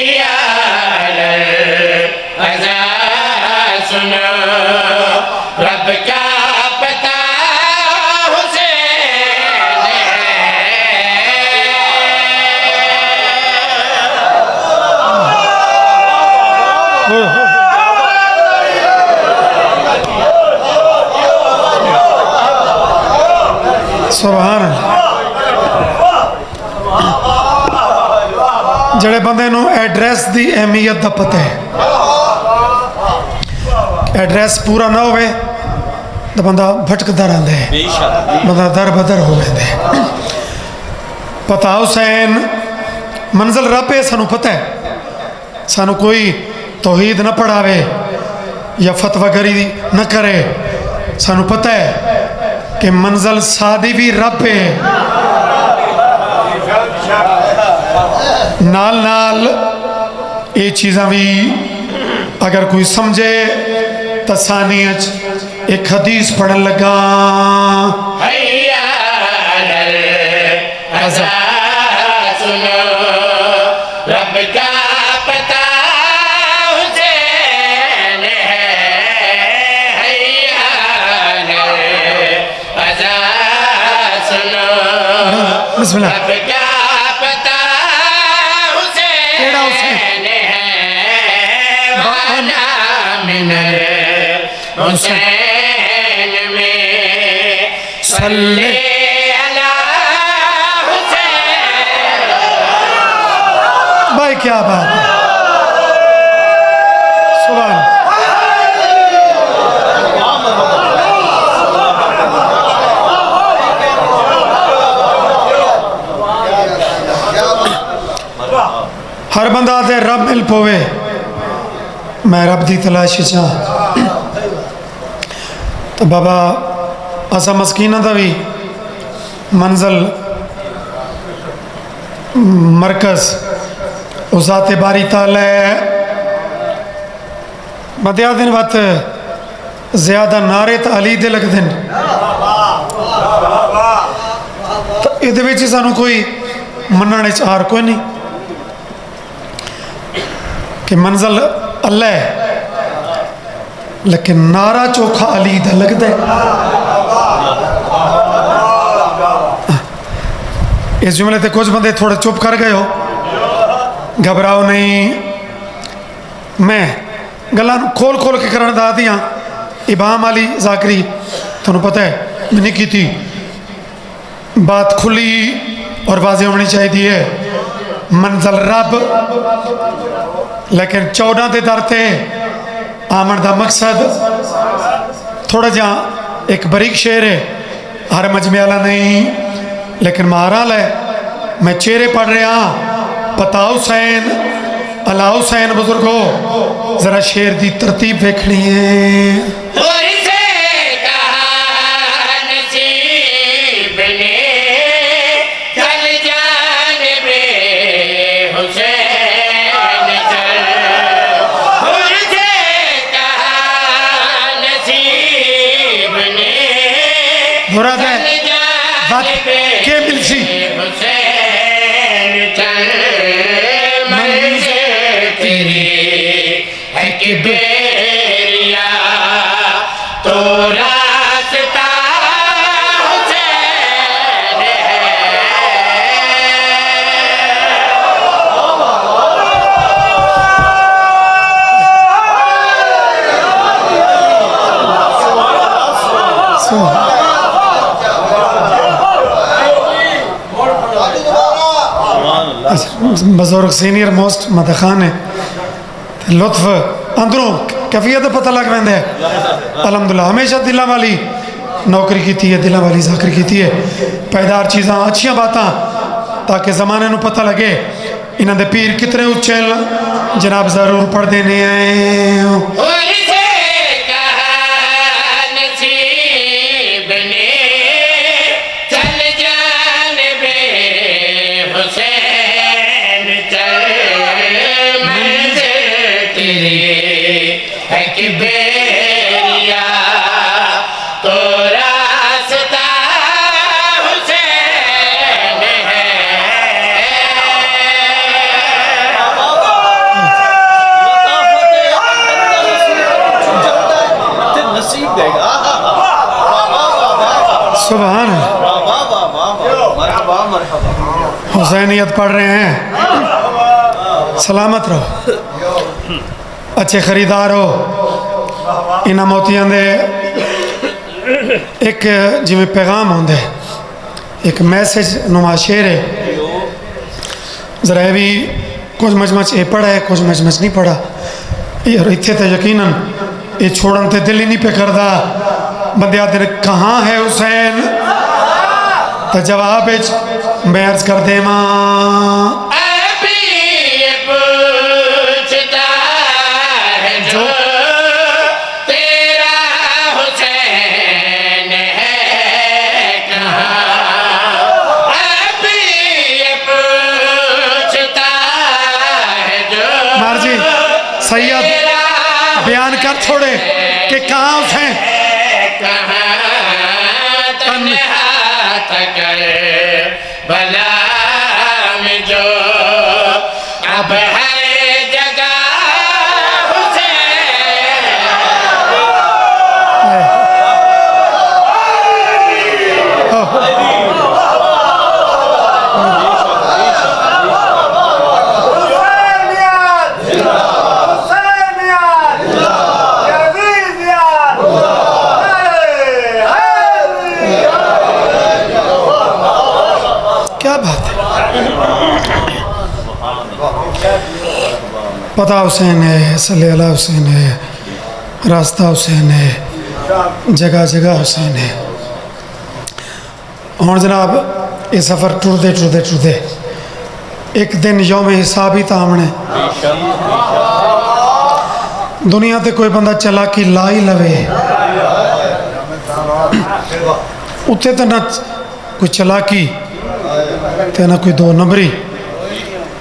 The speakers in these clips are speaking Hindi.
हैया अज़ा सुनो रब का पता हुसैन है। सुभान जड़े बंदे नूं एड्रैस की अहमियत का पता है, एड्रैस पूरा ना होवे तो बंदा भटकता रहता है, बंदा दर बदर हो जाता है। पता हुसैन मंजिल रब है, सानू पता है, सानू कोई तौहीद न पढ़ावे या फतवागरी न करे, सानू पता है कि मंजिल सादी भी रब है। नाल नाल ये चीज़ां भी अगर कोई समझे तो सानी एक हदीस पढ़न लगा हैया अज़ा सुनो रब का पता हुसैन है। हैया अज़ा सुनो बिस्मिल्लाह। रब का पता हुसैन है। वाना मिनल हुसैन में सल्ले अला हुसैन। भाई क्या बात है, सुभान। हर बंदा दे रब मिल पवे, मैं रब की तलाश चा। तो बाबा असा मस्कीना का भी मंजिल मरकज उसाते बारी ताल है। बदिया दिन बात ज्यादा नारे तो अली दे लगते हैं, तो ये सानू कोई मनने चार कोई नहीं कि मंजिल अल्लाह है, लेकिन नारा चोखा अली दा लगता है। इस जुमले ते कुछ बंदे थोड़े चुप कर गए हो, घबराओ नहीं, मैं गल्लां खोल खोल के करन दा दियां। इमाम अली जाकरी तुहानू पता है मैंने की थी, बात खुली और वाज़ेह होनी चाहिए। मंजिल रब, लेकिन 14 के दर ते आमन का मकसद थोड़ा जा एक बरीक शेर है, हर मजमे वाला नहीं, लेकिन महाराल है। मैं चेहरे पढ़ रहा, पता हुसैन अला हुसैन बुजुर्गो, जरा शेर की तरतीब देखनी है। मुराद है बात के मिलसी तेरी है कि बेरिया तो रास्ता हुसैन है। बुजुर्ग सीनियर मोस्ट मदद खान है, लुत्फ अंदरों कैफियत पता लग पैंदा है। अलहमदुल्ला हमेशा दिलों वाली नौकरी की है, दिलों वाली जाकरी की है, पैदार चीज़ां अच्छियां बातां, ताकि ज़माने को पता लगे इन्हों के पीर कितने उच्चे जनाब जरूर पढ़ देने आए। है कि बेरिया तो रास्ता हुसैन है। हुसैनियत पढ़ रहे हैं, सलामत रहो, अच्छे खरीदार हो। इन्हां मोतियां दे एक जिमें पैगाम होंगे, एक मैसेज नुमा शेर है। ज़रा ये भी कुछ मचमच ये पढ़ा है, कुछ मचमच नहीं पढ़ा। और इत्थे तो यकीनन ये छोड़न ते दिल ही नहीं पे करता। बंदे आते ने कहाँ है हुसैन, तो जवाब मैं अर्ज कर दे मां जो तेरा हुसैन है कहाँ, अभी ये पूछता है जो मर्जी सैयद बयान कर छोड़े कि कहाँ हुसैन। कहाँ तन्हा तकर भला में जो अब हर जगह क्या बात है, पता हुसैन है, सल्ले अला हुसैन है, रास्ता हुसैन है, जगह जगह हुसैन है। और जनाब ये सफ़र टुरदे टुरदे टुरदे एक दिन यौम हिसाब ही तामने दुनिया ते कोई बंदा चला कि ला ही लवे, उत्थे तो ना कोई चलाकी ते ना कोई दो नंबरी,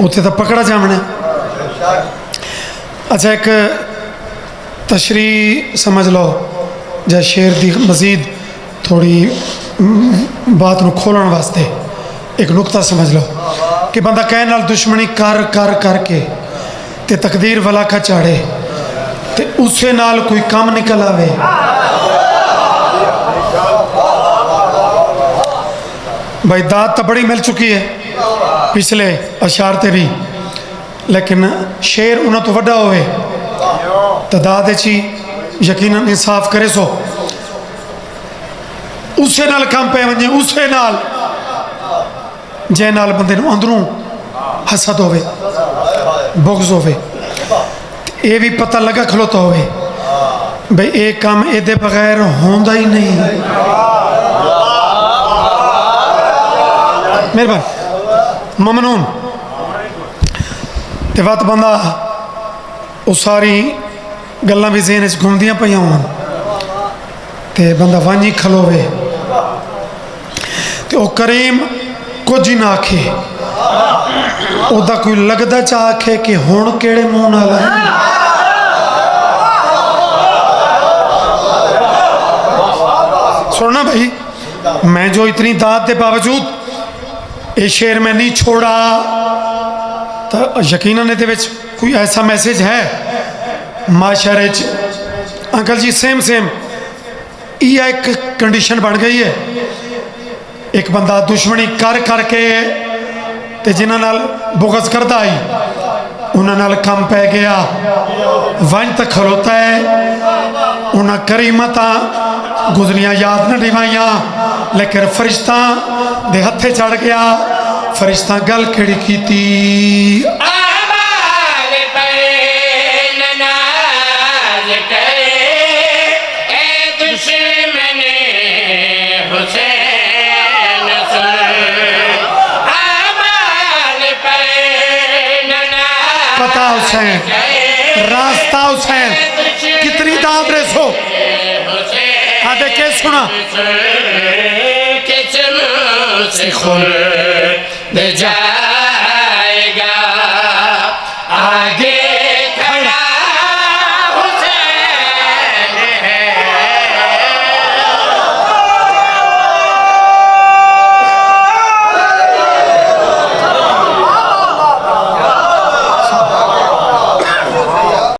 उत्थे तो पकड़ा जामने। अच्छा एक तशरी समझ लो या शेर दी मजीद थोड़ी बात को खोलने वास्ते एक नुकता समझ लो कि बंदा कह नाल दुश्मनी कर कर करके ते तकदीर वाला का चाड़े ते उससे नाल कोई काम निकल आवे। भाई दात तो बड़ी मिल चुकी है पिछले अशारते भी, लेकिन शेर उन्होंने तो वड्डा होवे तो दात ची यकीनन इंसाफ करे सो उसे नाल काम पे वजे, उसे नाल जै नाल बंदे नूं अंदरों हसद होवे, बुग़्ज़ होवे, ये भी पता लगा खलोता होवे भाई ये काम एदे बगैर होंदा ही नहीं। मेहरबानी ममनून ते वत बंदा वो सारी गल्लां भी ज़हन च घूमदियां पईयां होण ते बंदा वांझी खलोवे ते ओ करीम कुछ ही ना आखे, ओदा कोई लगदा चा आखे कि हुण केड़े मुंह नाल सुनना भाई। मैं जो इतनी दात के बावजूद ये शेर में नहीं छोड़ा तो यकीनन ये कोई ऐसा मैसेज है माशरे अंकल जी। सेम सेम यह एक कंडीशन बन गई है, एक बंदा दुश्मनी कर करके ते जिन्हां नाल बुग़्ज़ करता आई उन्हां नाल कम पै गया, वंज तक खलोता है, उन्हां करीमतां गुजरियां याद न निभाइया, लेकिन फरिश्ता दे हथे चढ़ गया। फरिश्ता गल केड़ी कीती पता हुसैन, रास्ता हुसैन, कितनी दाद रेसो आदे के सुना दे जा